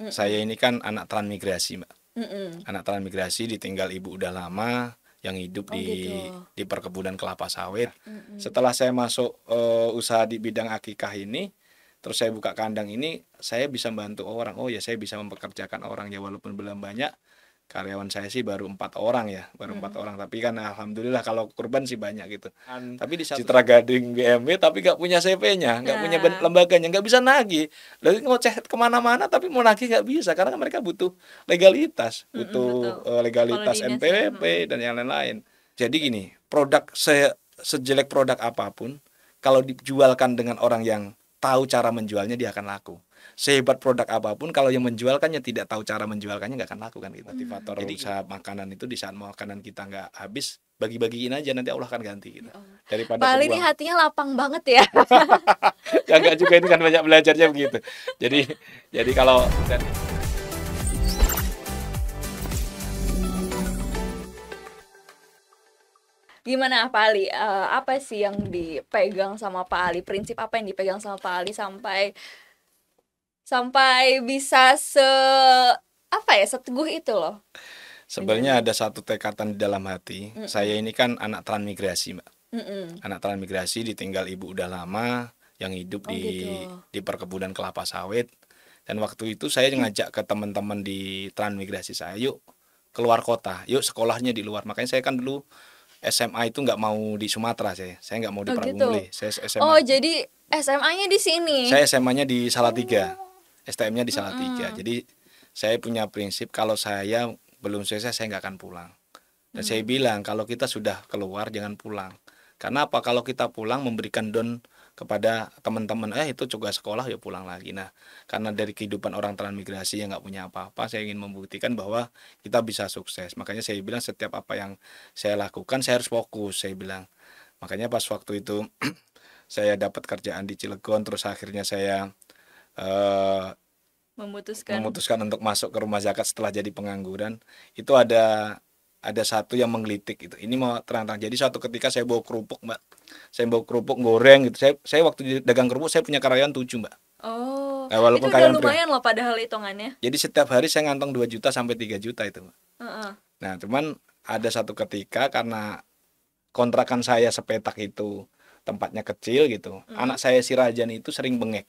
saya ini kan anak transmigrasi, Mbak. Mm-mm. Anak transmigrasi ditinggal ibu udah lama, yang hidup Oh gitu. di perkebunan kelapa sawit. Mm-mm. Setelah saya masuk usaha di bidang akikah ini, terus saya buka kandang ini, saya bisa membantu orang. Oh ya, saya bisa mempekerjakan orang ya, walaupun belum banyak. Karyawan saya sih baru 4 orang ya, baru 4 orang. Tapi kan alhamdulillah kalau kurban sih banyak gitu. Tapi di Citra Gading BMW tapi nggak punya CV-nya, nggak punya Nah, lembaganya, nggak bisa nagih. Lalu ngoceh kemana-mana tapi mau nagih nggak bisa karena kan mereka butuh legalitas, betul. butuh Kalau legalitas dinas ya. NPWP dan yang lain-lain. Jadi gini, produk sejelek produk apapun, kalau dijualkan dengan orang yang tahu cara menjualnya dia akan laku. Sehebat produk apapun kalau yang menjualkannya tidak tahu cara menjualkannya nggak akan laku kan gitu. Motivator jadi usaha makanan itu di saat makanan kita nggak habis bagi-bagiin aja nanti Allah akan ganti gitu. Ya Allah. Daripada Pak Ali ini kebuang. hatinya lapang banget ya. Ya enggak juga itu kan banyak belajarnya begitu. Jadi kalau Gimana Pak Ali? Apa sih yang dipegang sama Pak Ali? Prinsip apa yang dipegang sama Pak Ali sampai sampai bisa apa ya, seteguh itu loh sebenarnya menjadi. ada satu tekatan di dalam hati. Saya Mm-mm. ini kan anak transmigrasi, Mbak. Mm-mm. Anak transmigrasi ditinggal ibu udah lama, yang hidup Oh gitu. di perkebunan kelapa sawit. Dan waktu itu saya ngajak ke teman-teman di transmigrasi saya, yuk keluar kota, yuk sekolahnya di luar. Makanya saya kan dulu SMA itu nggak mau di Sumatera, saya nggak mau di Oh gitu. Prabu Muli. Saya Oh SMA, jadi SMA-nya di sini. saya SMA-nya di Salatiga, Oh. STM-nya di Salatiga. Mm-mm. Jadi saya punya prinsip kalau saya belum selesai saya nggak akan pulang. Dan saya bilang kalau kita sudah keluar jangan pulang. Karena apa? Kalau kita pulang memberikan don kepada teman-teman, itu juga sekolah ya pulang lagi. Nah, karena dari kehidupan orang transmigrasi yang nggak punya apa-apa, saya ingin membuktikan bahwa kita bisa sukses. Makanya saya bilang setiap apa yang saya lakukan saya harus fokus. Saya bilang. Makanya pas waktu itu saya dapat kerjaan di Cilegon, terus akhirnya saya eh, Memutuskan. memutuskan untuk masuk ke rumah zakat setelah jadi pengangguran. Itu ada satu yang menggelitik itu. Ini mau terang-terang. Jadi suatu ketika saya bawa kerupuk, Mbak. Saya bawa kerupuk goreng gitu. Saya waktu dagang kerupuk saya punya karyawan 7, Mbak. Oh, Nah, itu walaupun udah karyawan pria. lumayan loh padahal hitungannya. Jadi setiap hari saya ngantong 2 juta sampai 3 juta itu, Mbak. Heeh. Nah, cuman ada satu ketika karena kontrakan saya sepetak itu tempatnya kecil gitu. Mm. Anak saya si Rajan itu sering bengek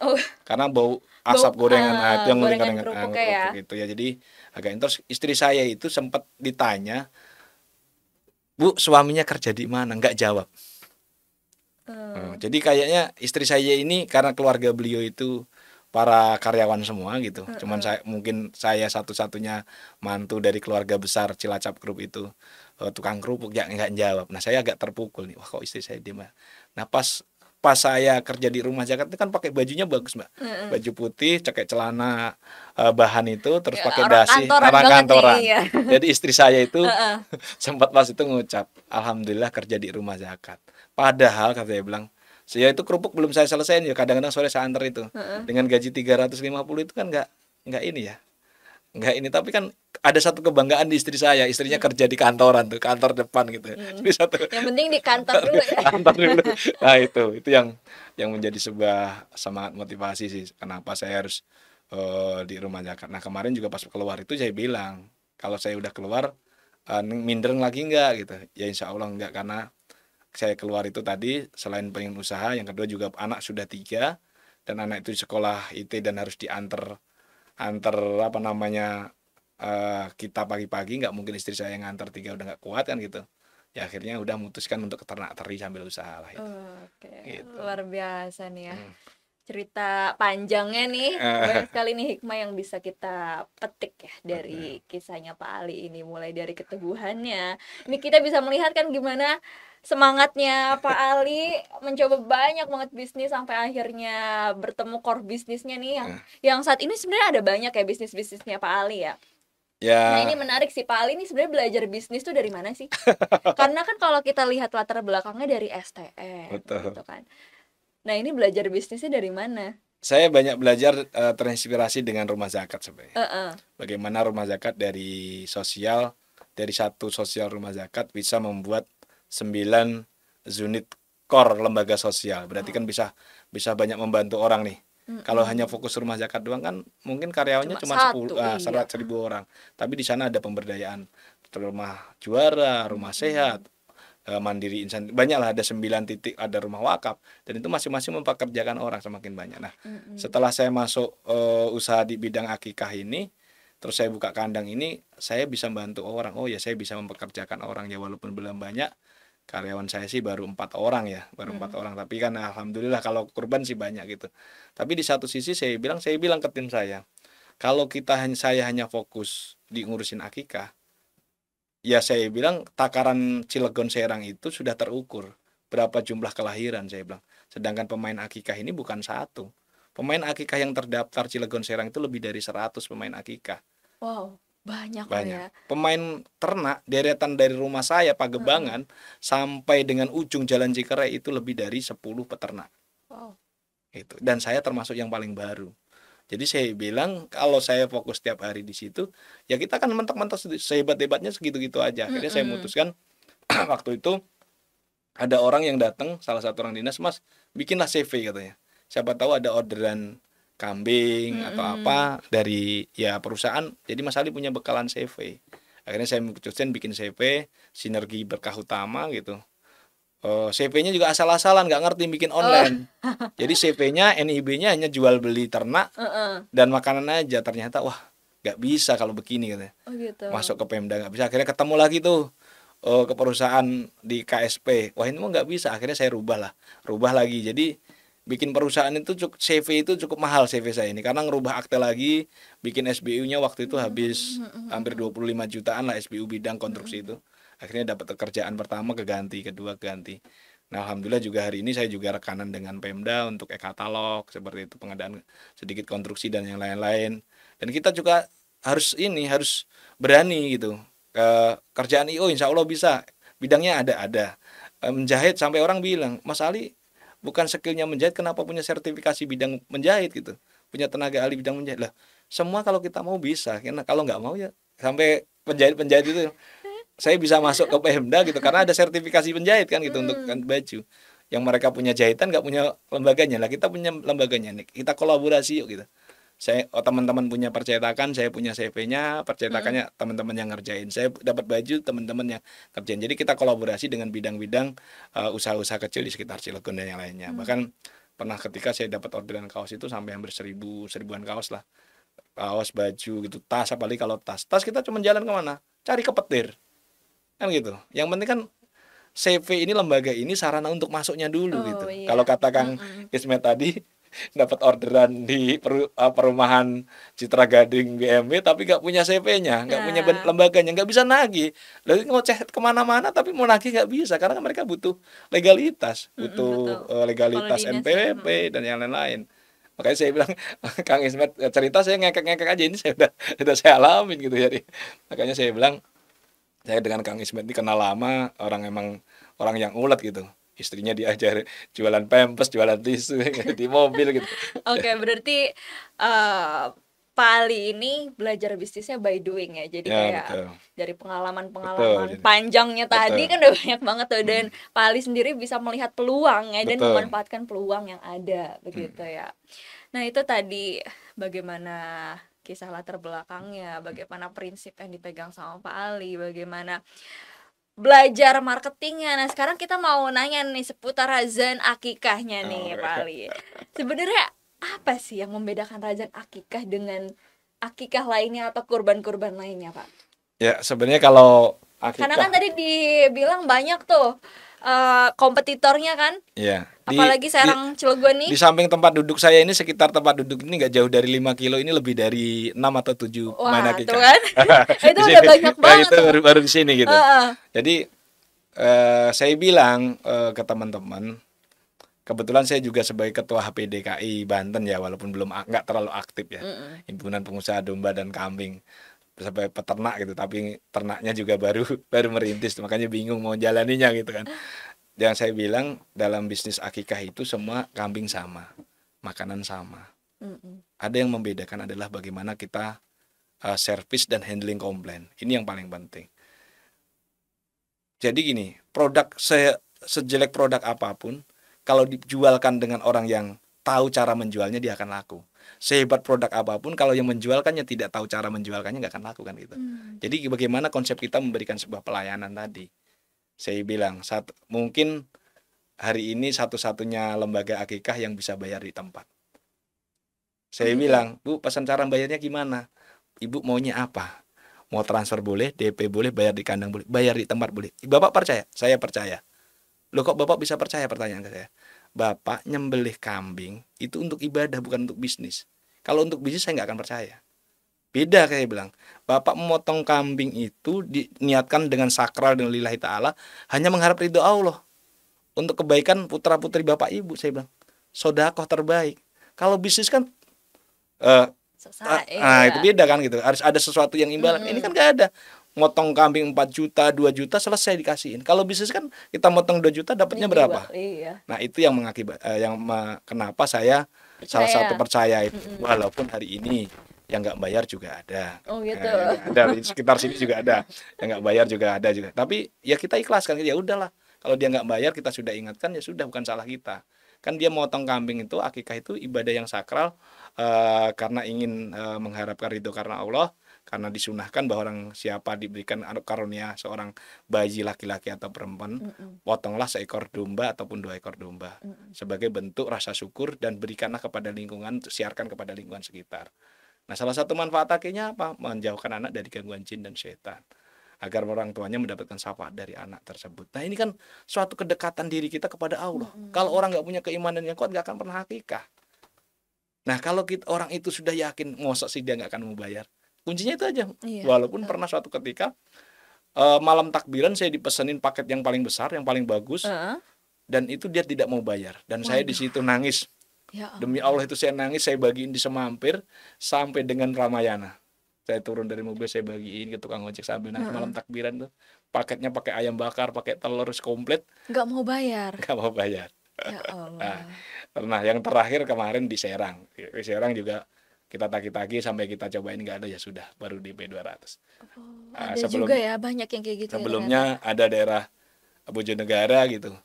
Oh, karena bau bau asap gorengan, itu yang gorengan melingkar kerupuknya ya. kerupuk itu ya. Jadi agak terus istri saya itu sempat ditanya, Bu, suaminya kerja di mana? Nggak jawab. Jadi kayaknya istri saya ini karena keluarga beliau itu para karyawan semua gitu. Cuman Heeh. saya mungkin saya satu-satunya mantu dari keluarga besar Cilacap Group itu, tukang kerupuk ya nggak jawab. Nah saya agak terpukul nih. Wah kok istri saya diem ya. Nah pas pas saya kerja di rumah zakat itu kan pakai bajunya bagus, Mbak. Heeh. Baju putih, pakai celana bahan itu, terus Ya, pakai orang dasi, kantoran orang banget nih, kantoran. iya. Jadi istri saya itu Heeh. sempat pas itu ngucap, Alhamdulillah kerja di rumah zakat. Padahal kata saya bilang, saya itu kerupuk belum saya selesaiin ya, kadang-kadang sore saya antar itu. Heeh. Dengan gaji 350 itu kan nggak ini ya. Nggak ini, tapi kan ada satu kebanggaan di istri saya. Istrinya kerja di kantoran tuh, kantor depan gitu. Mm. Jadi satu Yang penting di kantor dulu ya. kantor dulu. Nah, itu yang menjadi sebuah semangat motivasi sih kenapa saya harus di rumah zakat. Nah, kemarin juga pas keluar itu saya bilang, kalau saya udah keluar minder lagi nggak gitu. Ya insya Allah nggak, karena saya keluar itu tadi selain pengen usaha, yang kedua juga anak sudah 3 dan anak itu di sekolah IT dan harus diantar antar apa namanya kita pagi-pagi, nggak mungkin istri saya yang ngantar 3 udah nggak kuat kan gitu. Ya akhirnya udah memutuskan untuk ternak teri sambil usaha lah itu. Oke, Gitu. luar biasa nih ya. Hmm. Cerita panjangnya nih, banyak Eh, sekali nih hikmah yang bisa kita petik ya dari kisahnya Pak Ali ini, mulai dari keteguhannya. Ini kita bisa melihat kan gimana semangatnya Pak Ali mencoba banyak banget bisnis sampai akhirnya bertemu core bisnisnya nih yang saat ini sebenarnya ada banyak ya bisnisnya Pak Ali ya. Nah ini ya menarik sih, Pak Ali ini sebenarnya belajar bisnis tuh dari mana sih? Karena kan kalau kita lihat latar belakangnya dari STM betul. gitu kan. Nah ini belajar bisnisnya dari mana? Saya banyak belajar terinspirasi dengan rumah zakat sebenarnya. Heeh. Bagaimana rumah zakat dari satu sosial rumah zakat bisa membuat 9 unit core lembaga sosial. Berarti kan bisa bisa banyak membantu orang nih. Kalau hanya Mm-mm. fokus rumah zakat doang kan mungkin karyawannya Cuma cuma 10 satu, iya. 100.000 orang. Tapi di sana ada pemberdayaan rumah juara, rumah sehat, Mm-mm. mandiri insan, banyak lah, ada 9 titik, ada rumah wakaf, dan itu masing-masing mempekerjakan orang semakin banyak. Nah, Mm-mm. setelah saya masuk usaha di bidang akikah ini, terus saya buka kandang ini, saya bisa membantu orang. Oh ya, saya bisa mempekerjakan orang ya, walaupun belum banyak. Karyawan saya sih baru 4 orang ya, baru empat Mm-mm. orang. Tapi kan alhamdulillah kalau kurban sih banyak gitu. Tapi di satu sisi saya bilang ke tim saya, kalau saya hanya fokus di ngurusin akikah, ya saya bilang takaran Cilegon Serang itu sudah terukur. Berapa jumlah kelahiran saya bilang. Sedangkan pemain akikah ini bukan satu. Pemain akikah yang terdaftar Cilegon Serang itu lebih dari 100 pemain akikah. Wow, banyak loh Banyak. ya. Pemain ternak deretan dari rumah saya Mm-mm. Pagebangan sampai dengan ujung Jalan Cikeray itu lebih dari 10 peternak. Wow. Itu. Dan saya termasuk yang paling baru. Jadi saya bilang kalau saya fokus setiap hari di situ, ya kita kan mentok-mentok sehebat-hebatnya segitu-gitu aja. Akhirnya saya Mm-mm. memutuskan waktu itu ada orang yang datang, salah satu orang dinas, Mas, bikinlah CV katanya. Siapa tahu ada orderan kambing atau Mm-mm. apa dari ya perusahaan. Jadi Mas Ali punya bekalan CV. Akhirnya saya memutuskan bikin CV, sinergi berkah utama gitu. CV-nya juga asal-asalan, nggak ngerti bikin Oh, online. Jadi CV-nya, NIB-nya hanya jual beli ternak heeh. dan makanan aja. Ternyata wah nggak bisa kalau begini katanya. Oh gitu. Masuk ke Pemda nggak bisa. Akhirnya ketemu lagi tuh ke perusahaan di KSP. Wah ini mah nggak bisa. Akhirnya saya rubah lagi. Jadi bikin perusahaan itu CV itu cukup mahal CV saya ini karena ngerubah akte lagi, bikin SBU-nya waktu itu habis hampir 25 jutaan lah SBU bidang konstruksi Mm-mm. itu. Akhirnya dapat pekerjaan pertama keganti, kedua keganti. Nah, alhamdulillah juga hari ini saya juga rekanan dengan Pemda untuk e-katalog seperti itu, pengadaan sedikit konstruksi dan yang lain-lain. Dan kita juga harus berani gitu. Kerjaan IO insya Allah bisa, bidangnya ada. Menjahit sampai orang bilang, Mas Ali bukan skillnya menjahit, kenapa punya sertifikasi bidang menjahit gitu, punya tenaga ahli bidang menjahit lah. Semua kalau kita mau bisa, karena kalau nggak mau ya sampai penjahit itu saya bisa masuk ke Pemda gitu karena ada sertifikasi penjahit kan gitu untuk kan Mm-mm. baju yang mereka punya jahitan nggak punya lembaganya lah, kita punya lembaganya nih, kita kolaborasi yuk gitu. Teman-teman punya percetakan, saya punya CV-nya, Mm-mm. percetakannya teman-teman yang ngerjain, saya dapat baju, teman-teman yang ngerjain. Jadi kita kolaborasi dengan bidang-bidang usaha-usaha kecil di sekitar Cilegon dan yang lainnya. Mm. Bahkan pernah ketika saya dapat orderan kaos itu sampai hampir seribuan kaos lah, kaos, baju gitu, tas, apalagi kalau tas kita cuma jalan kemana, cari ke petir kan gitu. Yang penting kan CV ini, lembaga ini sarana untuk masuknya dulu Oh gitu. Kalau iya. kata Kang Mm-mm. Ismet tadi dapat orderan di perumahan Citra Gading BMW tapi nggak punya CV-nya, nggak punya Nah, lembaganya, nggak bisa nagih. Lalu ngoceh kemana-mana tapi mau nagih nggak bisa karena kan mereka butuh legalitas, mm-mm, betul. butuh Kalau legalitas dinas ya. Mm-mm. NPWP dan yang lain-lain. Makanya saya bilang Kang Ismet cerita saya ngekek-ngekek aja, ini saya udah saya alamin gitu jadi. Makanya saya bilang saya dengan Kang Ismet ini kenal lama, emang orang yang ulet gitu. Istrinya diajar jualan pempes, jualan tisu di mobil gitu. Oke, berarti eh Pak Ali ini belajar bisnisnya by doing ya. Jadi Ya kayak betul, dari betul, pengalaman-pengalaman jadi panjangnya tadi betul, kan udah banyak banget tuh, dan mm, Pak Ali sendiri bisa melihat peluang ya dan betul, memanfaatkan peluang yang ada begitu mm, ya. Nah, itu tadi bagaimana kisah latar belakangnya, bagaimana prinsip yang dipegang sama Pak Ali, bagaimana belajar marketingnya. Nah, sekarang kita mau nanya nih seputar razan akikahnya nih, Pak oke. Ali. Sebenarnya apa sih yang membedakan razan akikah dengan akikah lainnya atau kurban-kurban lainnya, Pak? Ya sebenarnya kalau Karena kan akikah, tadi dibilang banyak tuh kompetitornya kan, ya apalagi di Serang Cilegon nih. di samping tempat duduk saya ini, sekitar tempat duduk ini nggak jauh dari 5 kilo, ini lebih dari 6 atau 7 pemain Wah, tuh akikah. kan. Itu Di udah sini, banyak nah banget itu tuh. baru di sini gitu. Heeh. Jadi saya bilang ke teman-teman, kebetulan saya juga sebagai ketua HPDKI Banten ya, walaupun nggak terlalu aktif ya, Mm-mm. himpunan pengusaha domba dan kambing, sebagai peternak gitu, tapi ternaknya juga baru baru merintis, makanya bingung mau jalaninya gitu kan. Yang saya bilang dalam bisnis akikah itu semua kambing sama, makanan sama. Mm-mm. Ada yang membedakan adalah bagaimana kita service dan handling komplain. Ini yang paling penting. Jadi gini, sejelek produk apapun, kalau dijualkan dengan orang yang tahu cara menjualnya dia akan laku. Sehebat produk apapun kalau yang menjualkannya tidak tahu cara menjualkannya nggak akan laku kan gitu. Jadi bagaimana konsep kita memberikan sebuah pelayanan tadi. Saya bilang mungkin hari ini satu-satunya lembaga akikah yang bisa bayar di tempat. Saya bilang, Bu, pesan cara bayarnya gimana? Ibu maunya apa? Mau transfer boleh, DP boleh, bayar di kandang boleh, bayar di tempat boleh. Bapak percaya? Saya percaya. Loh kok Bapak bisa percaya, pertanyaan ke saya? Bapak nyembelih kambing itu untuk ibadah, bukan untuk bisnis. Kalau untuk bisnis saya nggak akan percaya. Beda kayak bilang. Bapak memotong kambing itu diniatkan dengan sakral dan lillahi ta'ala, hanya mengharap ridho Allah. Untuk kebaikan putra-putri Bapak Ibu, saya bilang. Sodakoh terbaik. Kalau bisnis kan itu beda kan gitu. Harus ada sesuatu yang imbalan. Ini kan gak ada. Motong kambing 4 juta, 2 juta selesai dikasihin. Kalau bisnis kan kita motong 2 juta dapatnya berapa? Nah, itu yang kenapa saya salah satu percaya itu. Walaupun hari ini yang nggak bayar juga ada. Oh gitu. Ada di sekitar sini juga ada. Yang nggak bayar juga ada juga. Tapi ya kita ikhlaskan, ya udahlah. Kalau dia nggak bayar kita sudah ingatkan, ya sudah, bukan salah kita. Kan dia motong kambing itu, akikah itu ibadah yang sakral, karena ingin mengharapkan ridho karena Allah, karena disunahkan bahwa orang siapa diberikan karunia seorang bayi laki-laki atau perempuan, potonglah seekor domba ataupun 2 ekor domba sebagai bentuk rasa syukur, dan berikanlah kepada lingkungan, siarkan kepada lingkungan sekitar. Nah, salah satu manfaat akikahnya apa? Menjauhkan anak dari gangguan jin dan setan, agar orang tuanya mendapatkan syafaat dari anak tersebut. Nah, ini kan suatu kedekatan diri kita kepada Allah. Kalau orang nggak punya keimanan yang kuat, nggak akan pernah akikah. Nah, kalau orang itu sudah yakin, mosok sih dia nggak akan membayar. Kuncinya itu aja. Walaupun pernah suatu ketika malam takbiran saya dipesenin paket yang paling besar, yang paling bagus, dan itu dia tidak mau bayar. Dan saya di situ nangis. Demi Allah itu saya nangis, saya bagiin di Semampir sampai dengan Ramayana. Saya turun dari mobil, saya bagiin ke tukang ojek sambil nangis malam takbiran tuh. Paketnya pakai ayam bakar, pakai telur komplit. Nggak mau bayar. Nggak mau bayar. Ya Allah. Nah, yang terakhir kemarin di Serang. Di Serang juga kita tagih-tagih sampai kita cobain nggak ada, ya sudah, baru DP 200. Ada juga ya banyak yang kayak gitu. Sebelumnya ada daerah Bojonegara gitu.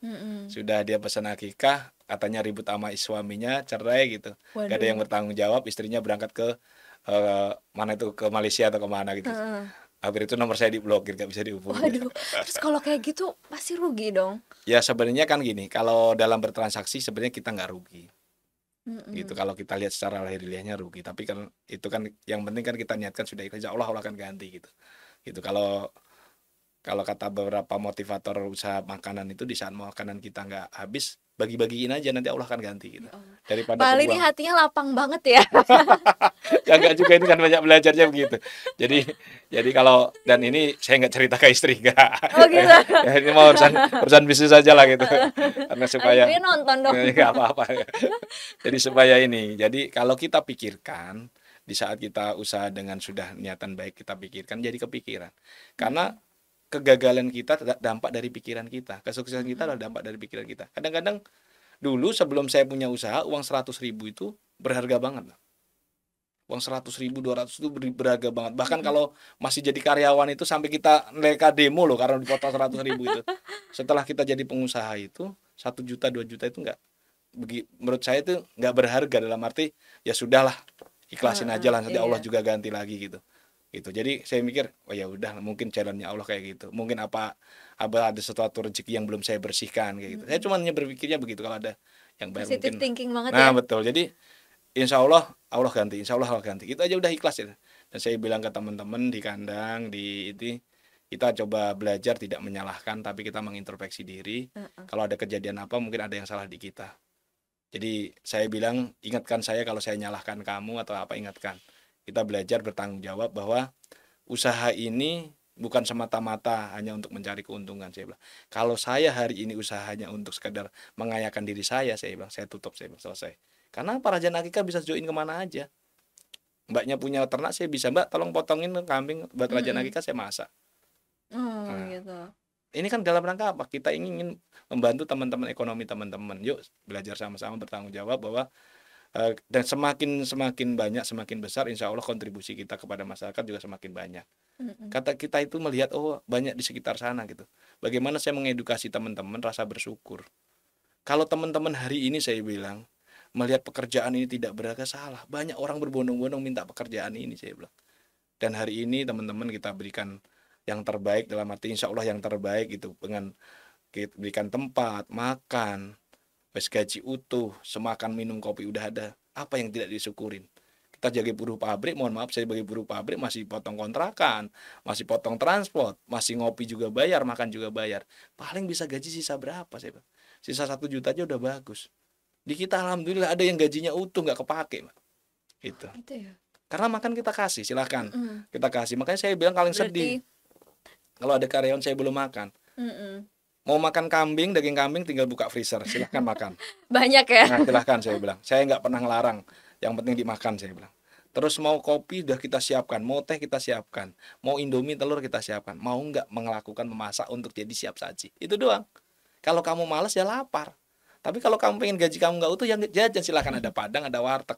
Sudah dia pesan akikah, katanya ribut sama suaminya, cerai gitu. Gak ada yang bertanggung jawab, istrinya berangkat ke mana itu, ke Malaysia atau kemana gitu. Akhir itu nomor saya diblokir, gak bisa dihubungi. Waduh, terus kalau kayak gitu pasti rugi dong. Ya sebenarnya kan gini, kalau dalam bertransaksi sebenarnya kita nggak rugi. Gitu, kalau kita lihat secara lahiriahnya rugi, tapi kan itu kan yang penting kan kita niatkan sudah ikhlas, insya Allah akan ganti gitu. Gitu, kalau kata beberapa motivator usaha makanan itu, di saat makanan kita nggak habis, bagi-bagiin aja, nanti Allah akan ganti gitu. Daripada Pak Ali ini hatinya lapang banget ya. Ya enggak juga, ini kan banyak belajarnya begitu. Jadi kalau, dan ini saya nggak cerita ke istri, enggak. Oh gitu. Ya, ini mau urusan bisnis aja lah gitu. Karena supaya dia nonton dong. Enggak apa-apa. Jadi supaya ini. Jadi kalau kita pikirkan di saat kita usaha dengan sudah niatan baik, kita pikirkan, jadi kepikiran. Karena kegagalan kita dampak dari pikiran kita, kesuksesan kita adalah dampak dari pikiran kita. Kadang-kadang dulu sebelum saya punya usaha, uang 100.000 itu berharga banget. Uang 100.000, 200 itu berharga banget. Bahkan kalau masih jadi karyawan itu sampai kita mereka demo loh karena dipotong 100.000 itu. Setelah kita jadi pengusaha itu 1 juta, 2 juta itu menurut saya itu nggak berharga, dalam arti ya sudahlah, ikhlasin aja lah, nanti Allah juga ganti lagi gitu. Jadi saya mikir, oh ya udah, mungkin challenge-nya Allah kayak gitu. Mungkin apa ada sesuatu rezeki yang belum saya bersihkan kayak gitu. Saya cuma berpikirnya begitu, kalau ada yang bayar positive mungkin. Thinking banget Nah, ya. betul. Jadi insya Allah ganti, insya Allah ganti. Itu aja udah ikhlas ya. Dan saya bilang ke teman-teman di kandang, kita coba belajar tidak menyalahkan, tapi kita mengintrospeksi diri. Kalau ada kejadian apa, mungkin ada yang salah di kita. Jadi saya bilang, ingatkan saya kalau saya nyalahkan kamu atau apa, ingatkan. Kita belajar bertanggung jawab bahwa usaha ini bukan semata-mata hanya untuk mencari keuntungan. Saya bilang, kalau saya hari ini usahanya untuk sekadar mengayakan diri saya bilang, saya tutup, saya bilang, selesai. Karena para jana akikah bisa join kemana aja. Mbaknya punya ternak, saya bisa, Mbak tolong potongin kambing buat raja akikah, saya masak. Gitu. Ini kan dalam rangka apa? Kita ingin membantu teman-teman ekonomi teman-teman. Yuk belajar sama-sama bertanggung jawab bahwa dan semakin banyak, semakin besar, insya Allah kontribusi kita kepada masyarakat juga semakin banyak. Kata kita itu melihat, oh banyak di sekitar sana gitu. Bagaimana saya mengedukasi teman-teman rasa bersyukur. Kalau teman-teman hari ini saya bilang melihat pekerjaan ini tidak berharga, salah. Banyak orang berbondong-bondong minta pekerjaan ini, saya bilang. Dan hari ini teman-teman kita berikan yang terbaik, dalam arti insya Allah yang terbaik itu, dengan kita berikan tempat makan, wes gaji utuh, semakan minum kopi udah ada, apa yang tidak disyukurin. Kita jadi buruh pabrik, mohon maaf, saya sebagai buruh pabrik masih potong kontrakan, masih potong transport, masih ngopi juga bayar, makan juga bayar. Paling bisa gaji sisa berapa, saya bilang? Sisa 1 juta aja udah bagus. Di kita alhamdulillah ada yang gajinya utuh nggak kepake, Mbak. Gitu. Itu ya. Karena makan kita kasih, silahkan Mm-mm. kita kasih. Makanya saya bilang paling sedih Berarti kalau ada karyawan saya belum makan. mm-mm. Mau makan kambing, daging kambing tinggal buka freezer, silahkan makan. Banyak ya. Nah, silahkan saya bilang. Saya nggak pernah ngelarang. Yang penting dimakan, saya bilang. Terus mau kopi udah kita siapkan, mau teh kita siapkan, mau indomie telur kita siapkan. Mau nggak melakukan memasak untuk jadi siap saji. Itu doang. Kalau kamu males ya lapar. Tapi kalau kamu pengen gaji kamu nggak utuh, ya jajan, silahkan, ada padang, ada warteg.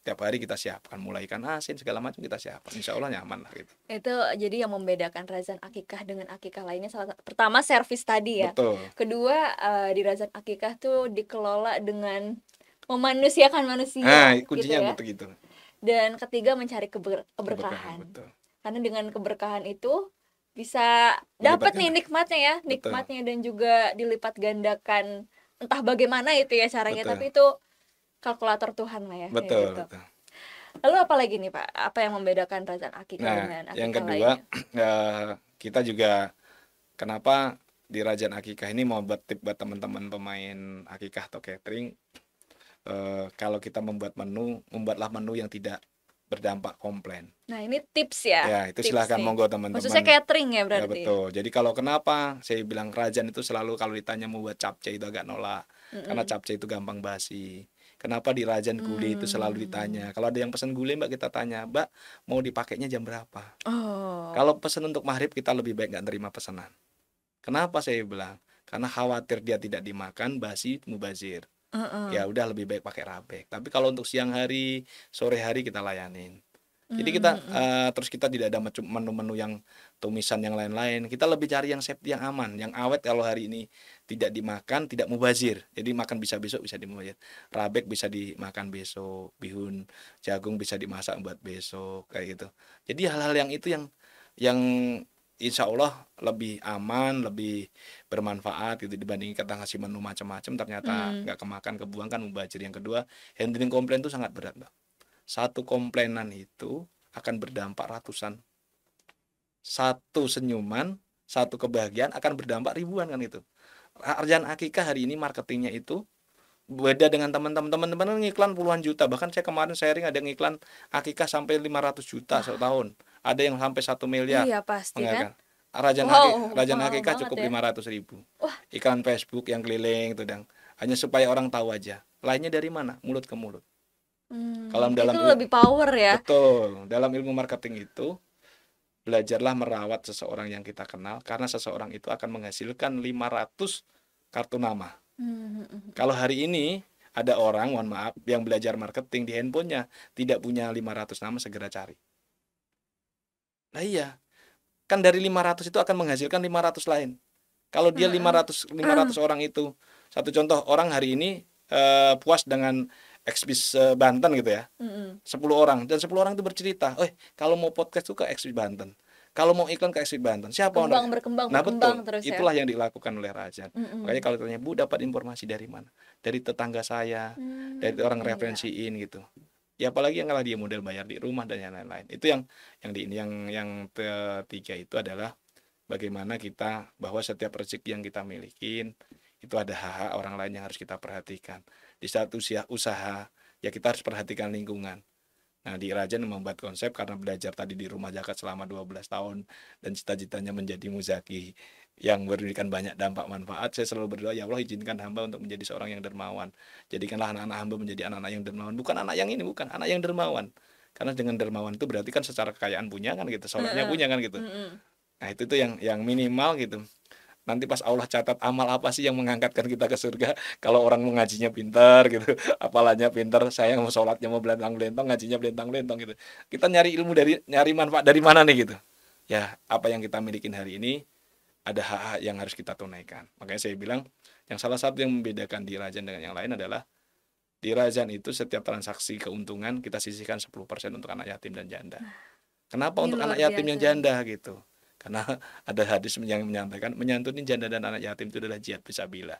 Tiap hari kita siapkan, mulai ikan asin segala macam kita siapkan. Insya Allah nyaman lah gitu. Itu jadi yang membedakan razan akikah dengan akikah lainnya, pertama servis tadi ya. Betul. Kedua, di razan akikah tuh dikelola dengan memanusiakan manusia Nah, gitu kuncinya ya. begitu. Dan ketiga, mencari Keberkahan, keberkahan. betul. Karena dengan keberkahan itu bisa dapat nih nikmatnya ya, Betul. nikmatnya, dan juga dilipat gandakan, entah bagaimana itu ya caranya, Betul. tapi itu kalkulator Tuhan lah ya. Betul, gitu. betul. Lalu apa lagi nih Pak? Apa yang membedakan razan akikah Nah, dengan akikah yang kedua, lainnya? kita juga kenapa di Rajan Akikah ini mau buat tip buat teman-teman pemain akikah atau catering, kalau kita membuat menu, membuatlah menu yang tidak berdampak komplain. Nah, ini tips ya. Ya, itu tips silahkan nih. monggo teman-teman. Khususnya catering ya Ya berarti. betul. Jadi kalau kenapa saya bilang Rajan itu selalu kalau ditanya mau buat capcay itu agak nolak. Karena capcay itu gampang basi. Kenapa di Rajan gulai itu selalu ditanya. Kalau ada yang pesan gulai Mbak, kita tanya, Mbak mau dipakainya jam berapa? Oh. Kalau pesan untuk maghrib kita lebih baik nggak terima pesanan. Kenapa saya bilang? Karena khawatir dia tidak dimakan, basi, mubazir. Ya udah lebih baik pakai rabek. Tapi kalau untuk siang hari, sore hari kita layanin. Jadi kita terus kita tidak ada menu-menu yang tumisan yang lain-lain. Kita lebih cari yang safety, yang aman, yang awet. Kalau hari ini tidak dimakan, tidak mubazir. Jadi makan bisa besok, bisa dimubazir. Rabek bisa dimakan besok, bihun jagung bisa dimasak buat besok, kayak gitu. Jadi hal-hal yang itu yang insya Allah lebih aman, lebih bermanfaat gitu dibanding kita ngasih menu macam-macam ternyata nggak kemakan, kebuang, kan mubazir. Yang kedua, handling komplain itu sangat berat, Mbak. Satu komplainan itu akan berdampak ratusan. Satu senyuman, satu kebahagiaan akan berdampak ribuan, kan itu. Rajan Akikah hari ini marketingnya itu beda dengan teman-teman ngiklan puluhan juta. Bahkan saya kemarin sharing ada ngiklan Akikah sampai 500 juta setahun. Ada yang sampai 1 miliar. Iya pasti kan. Rajan Akikah cukup ya. 500.000. Wah. Iklan Facebook yang keliling itu, dan hanya supaya orang tahu aja. Lainnya dari mana? Mulut ke mulut. Kalau dalam itu lebih power ya. Betul. Dalam ilmu marketing itu belajarlah merawat seseorang yang kita kenal, karena seseorang itu akan menghasilkan 500 kartu nama. Kalau hari ini ada orang, mohon maaf, yang belajar marketing di handphonenya tidak punya 500 nama, segera cari. Nah iya, kan dari 500 itu akan menghasilkan 500 lain. Kalau dia 500 orang itu, satu contoh, orang hari ini puas dengan Exbis Banten gitu ya, 10 orang, dan 10 orang itu bercerita, kalau mau podcast tuh ke Exbis Banten, kalau mau iklan ke Exbis Banten, siapa orang? Berkembang Betul, terus itulah ya. yang dilakukan oleh Rajan. Makanya kalau tanya, Bu dapat informasi dari mana? Dari tetangga saya, dari orang referensiin gitu. Ya apalagi yang kalau dia model bayar di rumah dan yang lain-lain. Itu yang ketiga itu adalah bagaimana kita, bahwa setiap rezeki yang kita milikin itu ada hak orang lain yang harus kita perhatikan. Di saat usaha ya kita harus perhatikan lingkungan. Nah di Rajan membuat konsep karena belajar tadi di rumah zakat selama 12 tahun dan cita-citanya menjadi muzaki yang memberikan banyak dampak manfaat. Saya selalu berdoa, ya Allah izinkan hamba untuk menjadi seorang yang dermawan. Jadikanlah anak-anak hamba menjadi anak-anak yang dermawan. Bukan anak yang ini, bukan anak yang dermawan. Karena dengan dermawan itu berarti kan secara kekayaan punya kan gitu, solehnya punya kan gitu. Nah itu tuh yang minimal gitu. Nanti pas Allah catat amal apa sih yang mengangkatkan kita ke surga, kalau orang mau ngajinya pintar gitu, apalanya pintar, saya mau sholatnya mau belentang-belentong, ngajinya belentang-belentong gitu. Kita nyari ilmu nyari manfaat dari mana nih gitu. Ya apa yang kita milikin hari ini ada hak-hak yang harus kita tunaikan. Makanya saya bilang yang salah satu yang membedakan di Rajan dengan yang lain adalah Di Rajan itu setiap transaksi keuntungan kita sisihkan 10% untuk anak yatim dan janda. Kenapa Ini untuk anak luar yatim yang biasa sih. janda gitu? Karena ada hadis yang menyampaikan menyantuni janda dan anak yatim itu adalah jihad fisabilillah.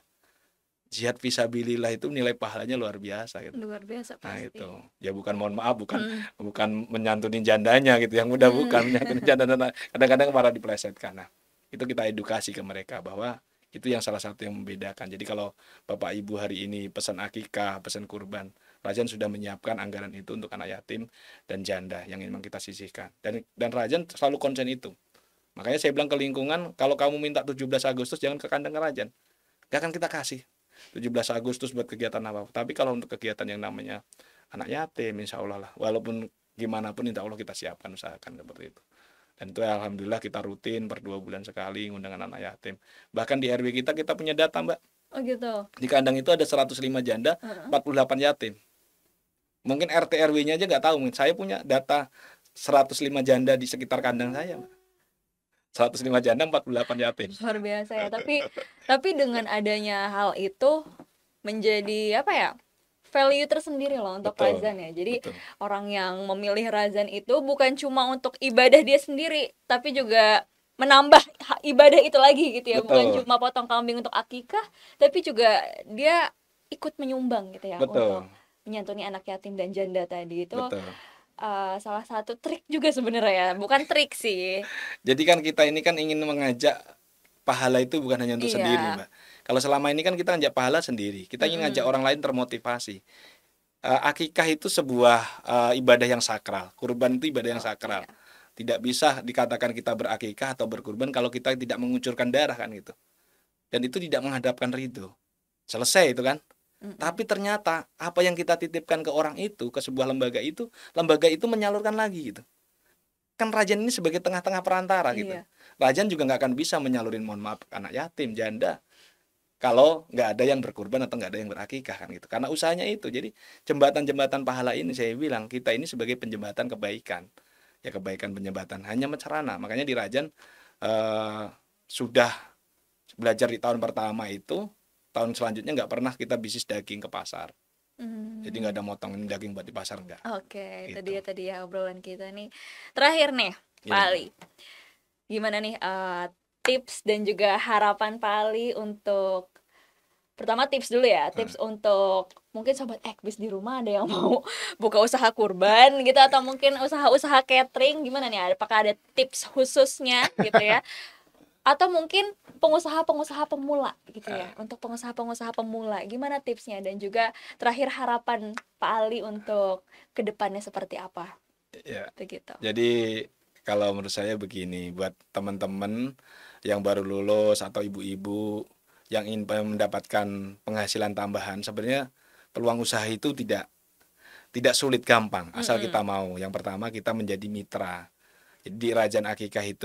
Jihad fisabilillah itu nilai pahalanya luar biasa gitu. Luar biasa Nah pasti. itu, ya bukan, mohon maaf, bukan Mm, bukan menyantuni jandanya gitu, yang mudah mm. bukan menyantuni janda dan kadang-kadang malah dipelesetkan. Nah, itu kita edukasi ke mereka bahwa itu yang salah satu yang membedakan. Jadi kalau Bapak Ibu hari ini pesan akikah, pesan kurban, Rajan sudah menyiapkan anggaran itu untuk anak yatim dan janda yang memang kita sisihkan. Dan Rajan selalu konsen itu. Makanya saya bilang ke lingkungan, kalau kamu minta 17 Agustus jangan ke kandang Rajan. Gak akan kita kasih 17 Agustus buat kegiatan apa. Tapi kalau untuk kegiatan yang namanya anak yatim, insya Allah lah. Walaupun gimana pun, insya Allah kita siapkan, usahakan seperti itu. Dan itu alhamdulillah kita rutin per 2 bulan sekali undangan anak yatim. Bahkan di RW kita punya data, Mbak. Oh gitu. Di kandang itu ada 105 janda, Heeh. 48 yatim. Mungkin RT RW-nya aja nggak tahu. Saya punya data 105 janda di sekitar kandang saya, Mbak. 105 janda, 48 yatim. Luar biasa ya. Tapi dengan adanya hal itu menjadi apa ya? Value tersendiri loh untuk Betul, Razan ya. Jadi betul, orang yang memilih Razan itu bukan cuma untuk ibadah dia sendiri, tapi juga menambah ibadah itu lagi gitu ya. Bukan betul, cuma potong kambing untuk akikah, tapi juga dia ikut menyumbang gitu ya untuk betul, menyantuni anak yatim dan janda tadi. Itu betul. salah satu trik juga sebenarnya ya. Bukan trik sih. Jadi kan kita ini kan ingin mengajak pahala itu bukan hanya untuk sendiri, Iya. Mbak. Kalau selama ini kan kita ngajak pahala sendiri, kita ingin ngajak Mm-mm. orang lain termotivasi. Akikah itu sebuah ibadah yang sakral, kurban itu ibadah yang Oke. sakral. Tidak bisa dikatakan kita berakikah atau berkurban kalau kita tidak mengucurkan darah kan gitu. Dan itu tidak menghadapkan ridho. Selesai itu kan. Mm-mm. Tapi ternyata apa yang kita titipkan ke orang itu, ke sebuah lembaga itu menyalurkan lagi gitu. Kan Rajan ini sebagai tengah-tengah perantara gitu. Iya. Rajan juga nggak akan bisa menyalurin, mohon maaf, anak yatim, janda, kalau nggak ada yang berkurban atau nggak ada yang berakikah kan gitu. Karena usahanya itu. Jadi jembatan-jembatan pahala ini saya bilang kita ini sebagai penjembatan kebaikan. Ya kebaikan penjembatan hanya mencerana. Makanya di Rajan eh, sudah belajar di tahun pertama itu, tahun selanjutnya nggak pernah kita bisnis daging ke pasar. Jadi nggak Hmm. ada motongin daging buat di pasar, nggak Oke, itu gitu. dia tadi ya obrolan kita nih. Terakhir nih, Pak Ya. Ali. Gimana nih tips dan juga harapan Pak Ali untuk pertama tips dulu ya, tips Nah, untuk mungkin sobat Ekbis di rumah ada yang mau buka usaha kurban gitu atau mungkin usaha-usaha catering gimana nih? Apakah ada tips khususnya gitu ya? Atau mungkin pengusaha-pengusaha pemula gitu ya. Untuk pengusaha-pengusaha pemula, gimana tipsnya dan juga terakhir harapan Pak Ali untuk kedepannya seperti apa? ya. Begitu. Jadi kalau menurut saya begini, buat teman-teman yang baru lulus atau ibu-ibu yang ingin mendapatkan penghasilan tambahan, sebenarnya peluang usaha itu tidak sulit, gampang asal kita Mm-mm. mau. Yang pertama kita menjadi mitra. Jadi Rajan Akikah itu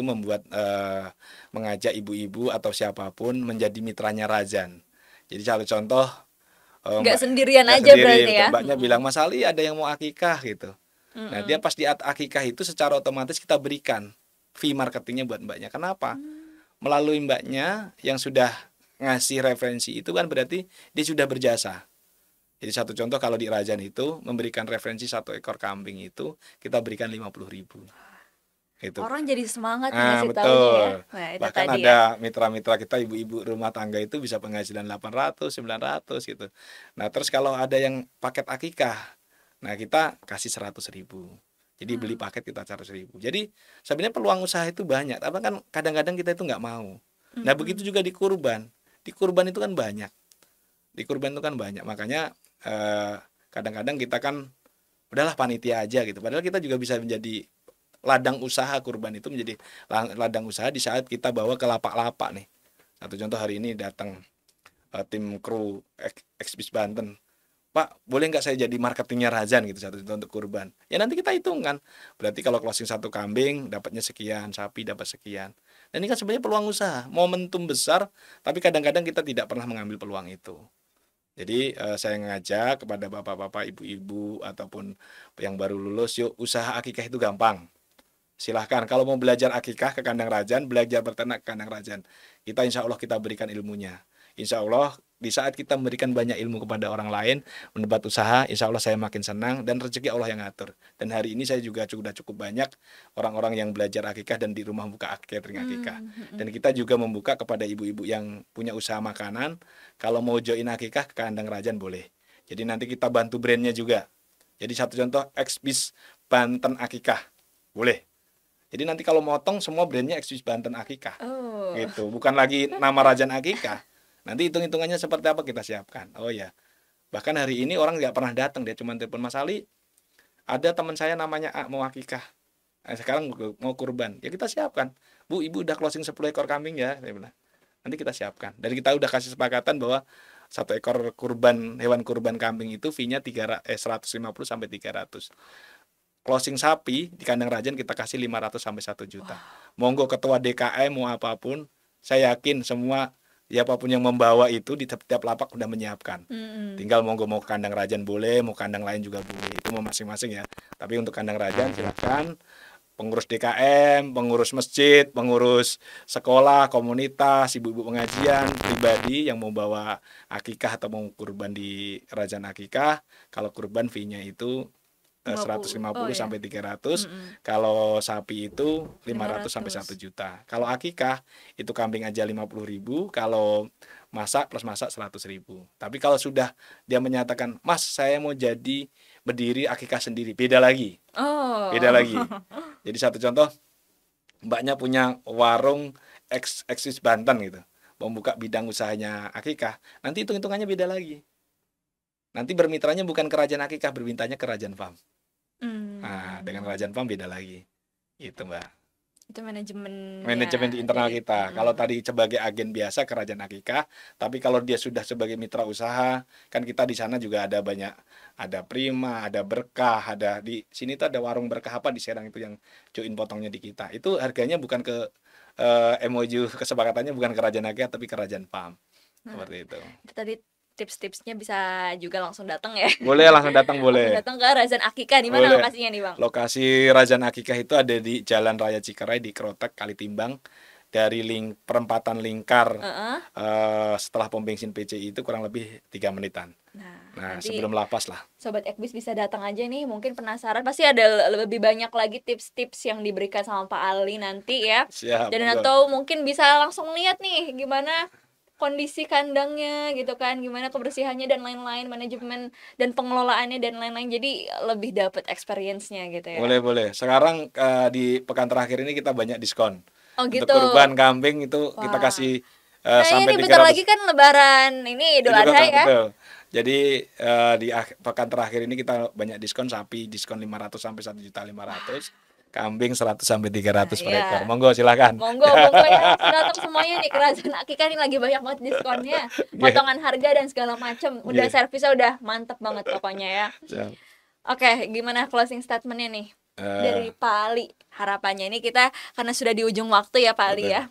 mengajak ibu-ibu atau siapapun menjadi mitranya Rajan. Jadi satu contoh, Nggak Mbak sendirian nggak aja sendiri, berarti betul. ya. Mbaknya Mm-mm. bilang Mas Ali ada yang mau akikah gitu. Nah, dia Mm-mm. pas di akikah itu secara otomatis kita berikan fee marketingnya buat mbaknya. Kenapa? Melalui mbaknya yang sudah ngasih referensi itu kan berarti dia sudah berjasa. Jadi satu contoh kalau di Rajan itu memberikan referensi 1 ekor kambing itu kita berikan 50.000. Itu. Orang jadi semangat nih Ah, ngasih taunya ya. betul. Nah, itu Bahkan tadi ya. ada mitra-mitra kita ibu-ibu rumah tangga itu bisa penghasilan 800, 900 gitu. Nah, terus kalau ada yang paket akikah, nah kita kasih 100.000. Jadi beli Hmm. paket kita 100.000. Jadi sebenarnya peluang usaha itu banyak, tapi kan kadang-kadang kita itu nggak mau. Nah, begitu Mm-mm. juga di kurban. Di kurban itu kan banyak. Di kurban itu kan banyak. Makanya eh, kadang-kadang kita kan udahlah panitia aja gitu. Padahal kita juga bisa menjadi ladang usaha, kurban itu menjadi ladang usaha di saat kita bawa ke lapak-lapak nih. Satu contoh hari ini datang tim kru Ekspis Banten. Pak, boleh nggak saya jadi marketingnya Razan gitu, satu contoh untuk kurban. Ya nanti kita hitung kan. Berarti kalau closing 1 kambing dapatnya sekian, sapi dapat sekian. Dan ini kan sebenarnya peluang usaha, momentum besar, tapi kadang-kadang kita tidak pernah mengambil peluang itu. Jadi saya ngajak kepada bapak-bapak, ibu-ibu ataupun yang baru lulus, yuk usaha akikah itu gampang. Silahkan kalau mau belajar akikah ke kandang Rajan, belajar berternak ke kandang Rajan. Kita insya Allah kita berikan ilmunya. Insya Allah Di saat kita memberikan banyak ilmu kepada orang lain, mendapat usaha, insya Allah saya makin senang dan rezeki Allah yang ngatur. Dan hari ini saya juga sudah cukup banyak orang-orang yang belajar akikah dan di rumah buka catering akikah. Dan kita juga membuka kepada ibu-ibu yang punya usaha makanan, kalau mau join akikah ke kandang Rajan boleh. Jadi nanti kita bantu brandnya juga. Jadi satu contoh, Exbis Banten Akikah, boleh. Jadi nanti kalau motong semua brandnya Exbis Banten Akikah. Oh. Gitu, bukan lagi nama Rajan Akikah. Nanti hitung-hitungannya seperti apa kita siapkan. Oh ya, bahkan hari ini orang nggak pernah datang, dia cuma telepon, Mas Ali, ada teman saya namanya A mau akikah, sekarang mau kurban, ya kita siapkan. Bu, ibu udah closing 10 ekor kambing ya, saya bilang. Nanti kita siapkan. Dan kita udah kasih sepakatan bahwa 1 ekor kurban, hewan kurban kambing itu fee-nya 150 sampai 300. Closing sapi di kandang Rajan kita kasih 500 sampai 1 juta. Monggo ketua DKM mau apapun, saya yakin semua siapapun yang membawa itu di setiap lapak udah menyiapkan. Tinggal monggo mau kandang Rajan boleh, mau kandang lain juga boleh. Itu mau masing-masing ya. Tapi untuk kandang Rajan silakan. Pengurus DKM, pengurus masjid, pengurus sekolah, komunitas, ibu-ibu pengajian, pribadi yang mau bawa akikah atau mau kurban di Rajan Akikah, kalau kurban fee-nya itu 150 sampai 300. Kalau sapi itu 500 sampai 1 juta. Kalau akikah itu kambing aja 50.000, kalau masak plus masak 100.000. Tapi kalau sudah dia menyatakan, Mas saya mau jadi berdiri akikah sendiri, beda lagi. Beda lagi. Jadi satu contoh, mbaknya punya warung Exbis Banten gitu, membuka bidang usahanya akikah, nanti hitung-hitungannya beda lagi. Nanti bermitranya bukan ke Rajan Akikah, bermintanya ke Rajan Farm. Nah, dengan Rajan Farm beda lagi. Itu, Mbak. Itu manajemen di internal kita. Kalau tadi sebagai agen biasa ke Rajan Akikah, tapi kalau dia sudah sebagai mitra usaha, kan kita di sana juga ada banyak, ada Prima, ada Berkah, ada di sini tuh ada warung Berkah apa di Serang itu yang join potongnya di kita. Itu harganya bukan ke MOU, kesepakatannya bukan ke Rajan Akikah tapi ke Rajan Farm. Seperti itu. Itu tadi tips-tipsnya bisa juga langsung datang ya. Boleh langsung datang, boleh. Langsung datang ke Rajan Akikah. Di mana lokasinya nih, Bang? Lokasi Rajan Akikah itu ada di Jalan Raya Cikerai di Krotek, Kalitimbang. Dari perempatan Lingkar setelah pom bensin PCI itu kurang lebih 3 menitan. Nah sebelum lapas lah. Sobat Exbis bisa datang aja nih, mungkin penasaran, pasti ada lebih banyak lagi tips-tips yang diberikan sama Pak Ali nanti ya. Siap, dan atau mungkin bisa langsung lihat nih gimana kondisi kandangnya gitu kan, gimana kebersihannya dan lain-lain, manajemen dan pengelolaannya dan lain-lain, jadi lebih dapat experience-nya gitu ya. Boleh. Sekarang di pekan terakhir ini kita banyak diskon. Gitu. Untuk kurban kambing itu kita kasih sampai 300. Bentar lagi kan lebaran, ini Idul Adha ya. Betul. Jadi di pekan terakhir ini kita banyak diskon, sapi diskon 500 sampai 1.500.000. Kambing 100 sampai 300 per ekor. Monggo silakan. Monggo ya. Datang semuanya nih ke Rajan Akikah, ini lagi banyak banget diskonnya. Potongan harga dan segala macam. Udah servisnya udah mantep banget pokoknya ya. Oke, gimana closing statementnya nih? Dari Pak Ali, harapannya ini kita karena sudah di ujung waktu ya Pak Ali ya.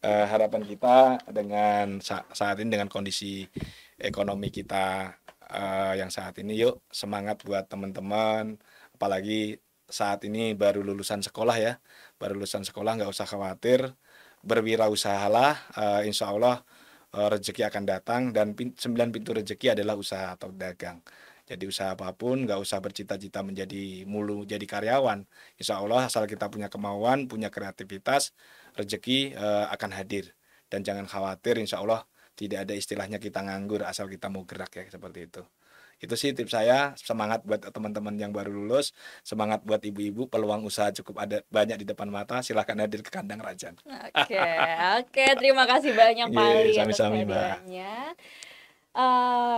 Harapan kita dengan saat ini dengan kondisi ekonomi kita yang saat ini, yuk semangat buat teman-teman, apalagi saat ini baru lulusan sekolah ya, nggak usah khawatir, berwirausahalah, insya Allah rezeki akan datang, dan 9 pintu rezeki adalah usaha atau dagang. Jadi usaha apapun nggak usah bercita-cita menjadi mulu jadi karyawan, insya Allah asal kita punya kemauan, punya kreativitas, rezeki akan hadir. Dan jangan khawatir, insya Allah tidak ada istilahnya kita nganggur asal kita mau gerak ya, seperti itu. Itu sih tips saya. Semangat buat teman-teman yang baru lulus, semangat buat ibu-ibu, peluang usaha cukup ada banyak di depan mata, silahkan hadir ke kandang Rajan. Oke, terima kasih banyak Pak Ali atas sami-sami, kehadirannya.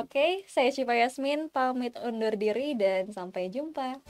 Oke, saya Syifa Yasmin pamit undur diri dan sampai jumpa.